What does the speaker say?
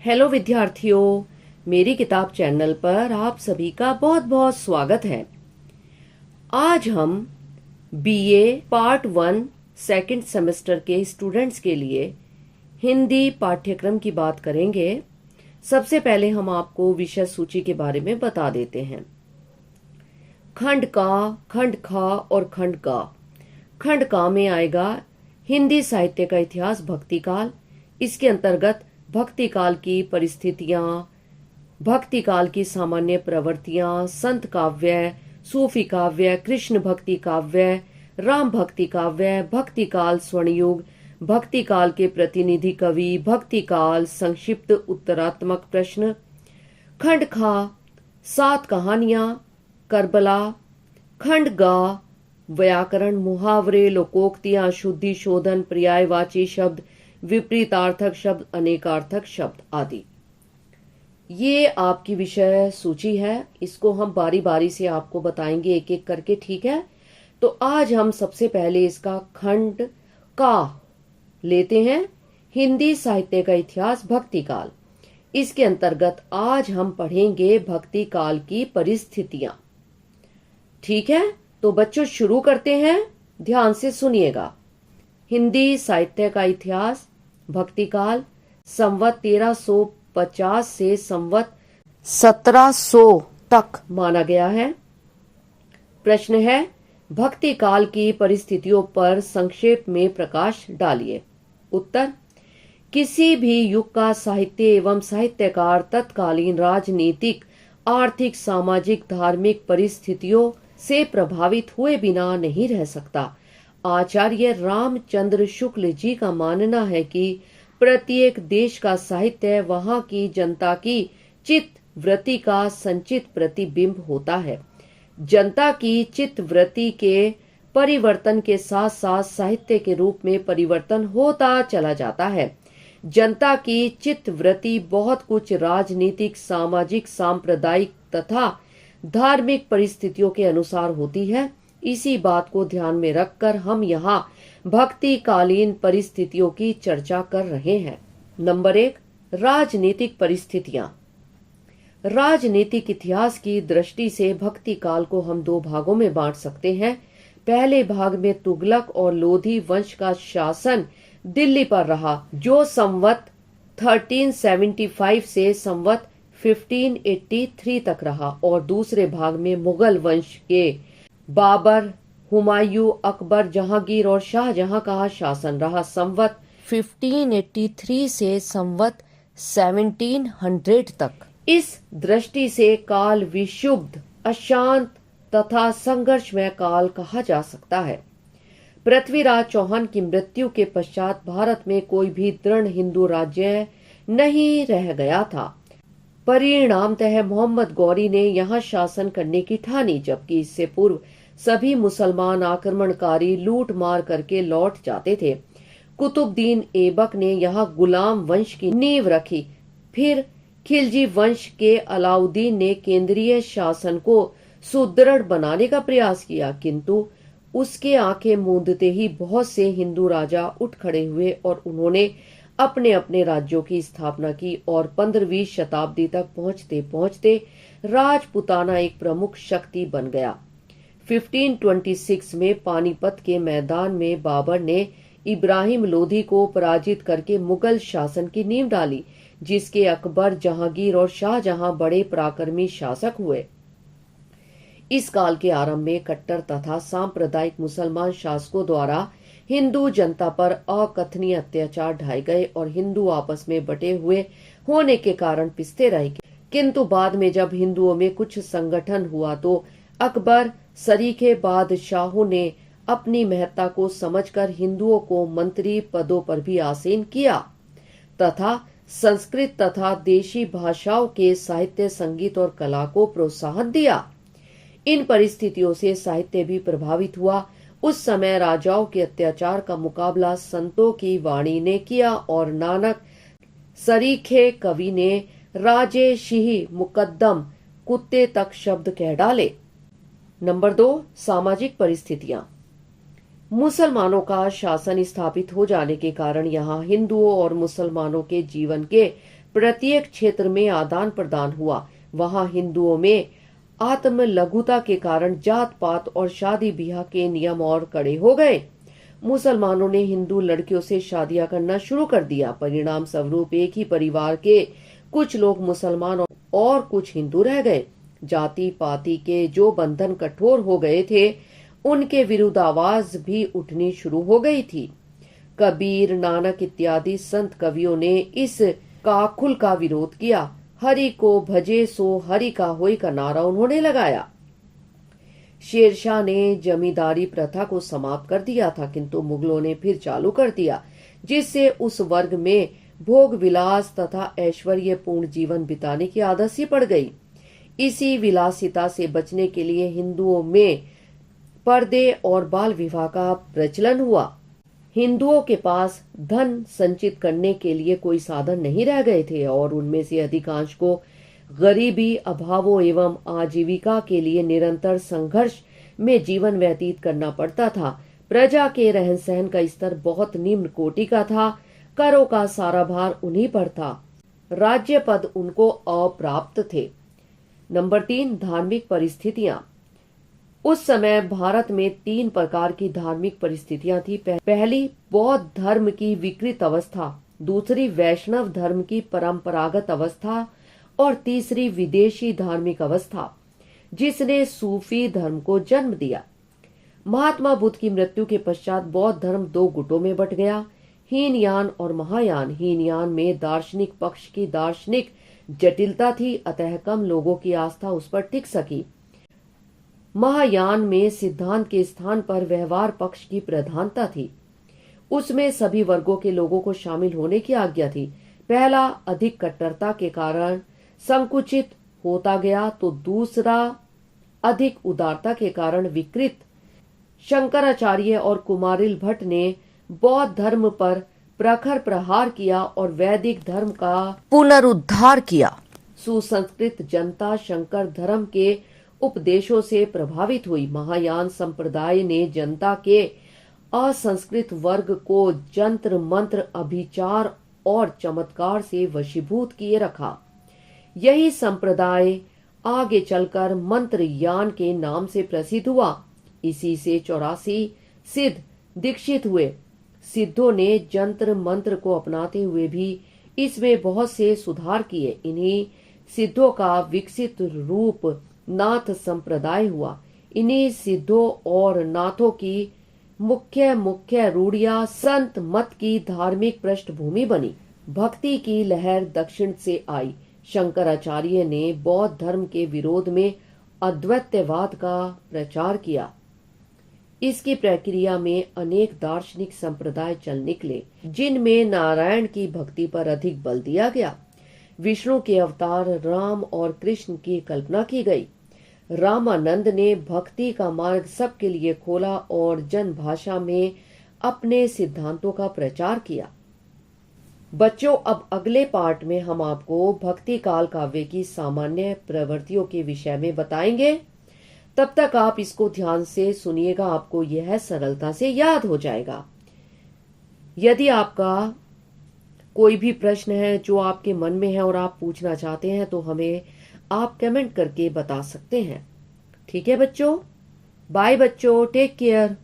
Hello विद्यार्थियों, मेरी किताब चैनल पर आप सभी का बहुत बहुत स्वागत है। आज हम बीए पार्ट 1 सेकंड सेमेस्टर के स्टूडेंट्स के लिए हिंदी पाठ्यक्रम की बात करेंगे। सबसे पहले हम आपको विषय सूची के बारे में बता देते हैं। खंड का, खंड खा और खंड गा। खंड का में आएगा हिंदी साहित्य का इतिहास, भक्ति काल। इसके अंतर्गत भक्ति काल की परिस्थितियां, भक्ति काल की सामान्य प्रवृत्तियां, संत काव्य, सूफी काव्य, कृष्ण भक्ति काव्य, राम भक्ति काव्य, भक्ति काल स्वर्णयुग, भक्ति काल के प्रतिनिधि कवि, भक्ति काल, संक्षिप्त उत्तरात्मक प्रश्न। खंड खा 7 कहानियां, करबला। खंड गा व्याकरण, मुहावरे, लोकोक्तियां, शुद्धि शोधन, पर्यायवाची शब्द, विपरीतार्थक शब्द, अनेकार्थक शब्द आदि। ये आपकी विषय सूची है। इसको हम बारी बारी से आपको बताएंगे एक एक करके, ठीक है? तो आज हम सबसे पहले इसका खंड का लेते हैं, हिंदी साहित्य का इतिहास, भक्ति काल। इसके अंतर्गत आज हम पढ़ेंगे भक्ति काल की परिस्थितियां। ठीक है, तो बच्चों शुरू करते हैं, ध्यान से सुनिएगा। हिंदी साहित्य का इतिहास, भक्ति काल संवत 1350 से संवत 1700 तक माना गया है। प्रश्न है, भक्ति काल की परिस्थितियों पर संक्षेप में प्रकाश डालिए। उत्तर, किसी भी युग का साहित्य एवं साहित्यकार तत्कालीन राजनीतिक, आर्थिक, सामाजिक, धार्मिक परिस्थितियों से प्रभावित हुए बिना नहीं रह सकता। आचार्य रामचंद्र शुक्ल जी का मानना है कि प्रत्येक देश का साहित्य वहां की जनता की चित्त वृत्ति का संचित प्रतिबिंब होता है। जनता की चित्त वृत्ति के परिवर्तन के साथ साथ साहित्य के रूप में परिवर्तन होता चला जाता है। जनता की चित्त वृत्ति बहुत कुछ राजनीतिक, सामाजिक, सांप्रदायिक तथा धार्मिक परिस्थितियों के अनुसार होती है। इसी बात को ध्यान में रखकर हम यहाँ भक्ति कालीन परिस्थितियों की चर्चा कर रहे हैं। नंबर 1, राजनीतिक परिस्थितियां। राजनीतिक इतिहास की दृष्टि से भक्ति काल को हम 2 भागों में बांट सकते हैं। पहले भाग में तुगलक और लोधी वंश का शासन दिल्ली पर रहा, जो संवत 1375 से संवत 1583 तक रहा, और दूसरे भाग में मुगल वंश के बाबर, हुमायूं, अकबर, जहांगीर और शाहजहां का शासन रहा, संवत 1583 से संवत 1700 तक। इस दृष्टि से काल विक्षुब्ध, अशांत तथा संघर्षमय काल कहा जा सकता है। पृथ्वीराज चौहान की मृत्यु के पश्चात भारत में कोई भी दृढ़ हिंदू राज्य नहीं रह गया था। परिणामतः मोहम्मद गौरी ने यहाँ शासन करने की ठानी, जबकि इससे पूर्व सभी मुसलमान आक्रमणकारी लूट मार करके लौट जाते थे। कुतुबुद्दीन ऐबक ने यहाँ गुलाम वंश की नींव रखी। फिर खिलजी वंश के अलाउद्दीन ने केंद्रीय शासन को सुदृढ़ बनाने का प्रयास किया, किंतु उसके आंखें मूंदते ही बहुत से हिंदू राजा उठ खड़े हुए और उन्होंने अपने अपने राज्यों की स्थापना की, और 15वीं शताब्दी तक पहुंचते पहुंचते राजपुताना एक प्रमुख शक्ति बन गया। 1526 में पानीपत के मैदान में बाबर ने इब्राहिम लोधी को पराजित करके मुगल शासन की नींव डाली, जिसके अकबर, जहांगीर और शाहजहां बड़े पराक्रमी शासक हुए। इस काल के आरंभ में कट्टर तथा सांप्रदायिक मुसलमान शासकों द्वारा हिंदू जनता पर अकथनीय अत्याचार ढाए गए और हिंदू आपस में बटे हुए होने के कारण पिसते रहे। किंतु बाद में जब हिंदुओं में कुछ संगठन हुआ तो अकबर सरीखे बादशाहों ने अपनी महत्ता को समझकर हिंदुओं को मंत्री पदों पर भी आसीन किया तथा संस्कृत तथा देशी भाषाओं के साहित्य, संगीत और कला को प्रोत्साहन दिया। इन परिस्थितियों से साहित्य भी प्रभावित हुआ। उस समय राजाओं के अत्याचार का मुकाबला संतों की वाणी ने किया और नानक सरीखे कवि ने राजे शिही मुकद्दम कुत्ते तक शब्द कह डाले। नंबर 2, सामाजिक परिस्थितियां। मुसलमानों का शासन स्थापित हो जाने के कारण यहाँ हिंदुओं और मुसलमानों के जीवन के प्रत्येक क्षेत्र में आदान प्रदान हुआ। वहां हिंदुओं में आत्म लघुता के कारण जात पात और शादी ब्याह के नियम और कड़े हो गए। मुसलमानों ने हिंदू लड़कियों से शादियां करना शुरू कर दिया। परिणाम स्वरूप एक ही परिवार के कुछ लोग मुसलमान और कुछ हिंदू रह गए। जाति पाति के जो बंधन कठोर हो गए थे, उनके विरुद्ध आवाज भी उठनी शुरू हो गई थी। कबीर, नानक इत्यादि संत कवियों ने इस का खुल का विरोध किया। हरि को भजे सो हरि का होय का नारा उन्होंने लगाया। शेरशाह ने जमींदारी प्रथा को समाप्त कर दिया था, किंतु मुगलों ने फिर चालू कर दिया, जिससे उस वर्ग में भोग विलास तथा ऐश्वर्यपूर्ण जीवन बिताने की आदत सी पड़ गई। इसी विलासिता से बचने के लिए हिंदुओं में पर्दे और बाल विवाह का प्रचलन हुआ। हिंदुओं के पास धन संचित करने के लिए कोई साधन नहीं रह गए थे और उनमें से अधिकांश को गरीबी, अभावों एवं आजीविका के लिए निरंतर संघर्ष में जीवन व्यतीत करना पड़ता था। प्रजा के रहन सहन का स्तर बहुत निम्न कोटि का था। करों का सारा भार उन्हीं पर था। राज्य पद उनको अप्राप्त थे। नंबर 3, धार्मिक परिस्थितियां। उस समय भारत में 3 प्रकार की धार्मिक परिस्थितियां थी। पहली, बौद्ध धर्म की विकृत अवस्था, दूसरी वैष्णव धर्म की परंपरागत अवस्था और तीसरी विदेशी धार्मिक अवस्था, जिसने सूफी धर्म को जन्म दिया। महात्मा बुद्ध की मृत्यु के पश्चात बौद्ध धर्म 2 गुटों में बट गया, हीनयान और महायान। हीनयान में दार्शनिक पक्ष की दार्शनिक जटिलता थी, अतः कम लोगों की आस्था उस पर टिक सकी। महायान में सिद्धांत के स्थान पर व्यवहार पक्ष की प्रधानता थी। उसमें सभी वर्गों के लोगों को शामिल होने की आज्ञा थी। पहला अधिक कट्टरता के कारण संकुचित होता गया, तो दूसरा अधिक उदारता के कारण विकृत। शंकराचार्य और कुमारिल भट्ट ने बौद्ध धर्म पर प्रखर प्रहार किया और वैदिक धर्म का पुनरुद्धार किया। सुसंस्कृत जनता शंकर धर्म के उपदेशों से प्रभावित हुई। महायान संप्रदाय ने जनता के असंस्कृत वर्ग को जंत्र मंत्र, अभिचार और चमत्कार से वशीभूत किए रखा। यही संप्रदाय आगे चलकर मंत्रयान के नाम से प्रसिद्ध हुआ। इसी से 84 सिद्ध दीक्षित हुए। सिद्धों ने जंत्र मंत्र को अपनाते हुए भी इसमें बहुत से सुधार किए। इन्हीं सिद्धों का विकसित रूप नाथ संप्रदाय हुआ। इन्हीं सिद्धों और नाथों की मुख्य रूढ़ियां संत मत की धार्मिक पृष्ठभूमि बनी। भक्ति की लहर दक्षिण से आई। शंकराचार्य ने बौद्ध धर्म के विरोध में अद्वैतवाद का प्रचार किया। इसकी प्रक्रिया में अनेक दार्शनिक संप्रदाय चल निकले, जिनमें नारायण की भक्ति पर अधिक बल दिया गया। विष्णु के अवतार राम और कृष्ण की कल्पना की गई। रामानंद ने भक्ति का मार्ग सबके लिए खोला और जन भाषा में अपने सिद्धांतों का प्रचार किया। बच्चों, अब अगले पार्ट में हम आपको भक्ति काल काव्य की सामान्य प्रवृत्तियों के विषय में बताएंगे। तब तक आप इसको ध्यान से सुनिएगा, आपको यह सरलता से याद हो जाएगा। यदि आपका कोई भी प्रश्न है जो आपके मन में है और आप पूछना चाहते हैं, तो हमें आप कमेंट करके बता सकते हैं। ठीक है बच्चों, बाय बच्चों, टेक केयर।